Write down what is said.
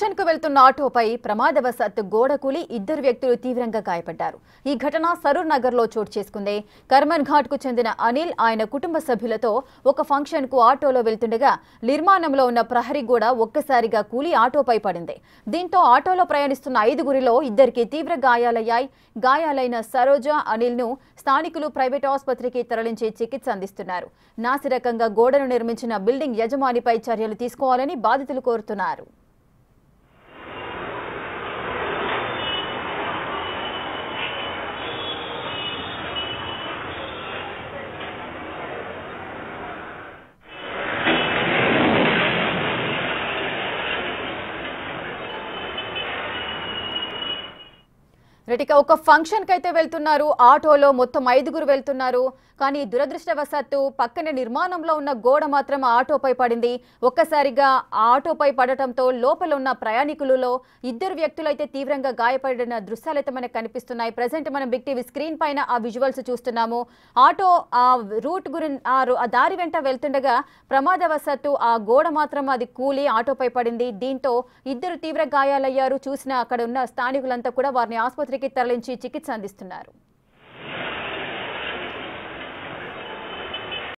Function కు వెళ్తున్న ఆటోపై ప్రమాదవశాత్తు గోడ కూలి ఇద్దరు వ్యక్తులు తీవ్రంగా గాయపడ్డారు. ఈ ఘటన సరూర్ నగర్ లో చోటు చేసుకుంది. కర్మన్ ఘాట్ కు చెందిన అనిల్ ఆయన కుటుంబ సభ్యులతో ఒక ఫంక్షన్ కు ఆటోలో వెళ్తుండగా నిర్మాణంలో ఉన్న ప్రహరీ గోడ ఒక్కసారిగా కూలి ఆటోపై పడింది. దీంతో ఆటోలో ప్రయాణిస్తున్న ఐదుగురిలో ఇద్దరికి తీవ్ర గాయాలయ్యాయి. గాయాలైన సరోజ, అనిల్ ను స్థానికులు ప్రైవేట్ ఆసుపత్రికి తరలించి చికిత్స అందిస్తున్నారు. నాసిరకంగా గోడను నిర్మించిన బిల్డింగ్ యజమానిపై చర్యలు తీసుకోవాలని బాధితులు కోరుతున్నారు. ఒక ఫంక్షన్ కి అయితే వెళ్తున్నారు. ఆటోలో మొత్తం ఐదుగురు వెళ్తున్నారు. కానీ దురదృష్టవశాత్తు పక్కనే నిర్మాణంలో ఉన్న గోడ మాత్రం ఆటోపై పడింది. ఒక్కసారిగా ఆటోపై పడటంతో లోపల ఉన్న ప్రయాణికులలో ఇద్దరు వ్యక్తులైతే తీవ్రంగా గాయపడిన దృశ్యాలైతే మనకు కనిపిస్తున్నాయి. ప్రెజెంట్ మనం బిగ్ టీవీ స్క్రీన్ పైన ఆ విజువల్స్ చూస్తున్నాము. ఆటో ఆ రూట్ ఆ దారి వెంట వెళ్తుండగా ప్రమాదవశాత్తు ఆ గోడ మాత్రం అది కూలి ఆటోపై పడింది. దీంతో ఇద్దరు తీవ్ర గాయాలయ్యారు. చూసిన అక్కడ ఉన్న స్థానికులంతా కూడా వారిని ఆసుపత్రికి తరలించి చికిత్స అందిస్తున్నారు.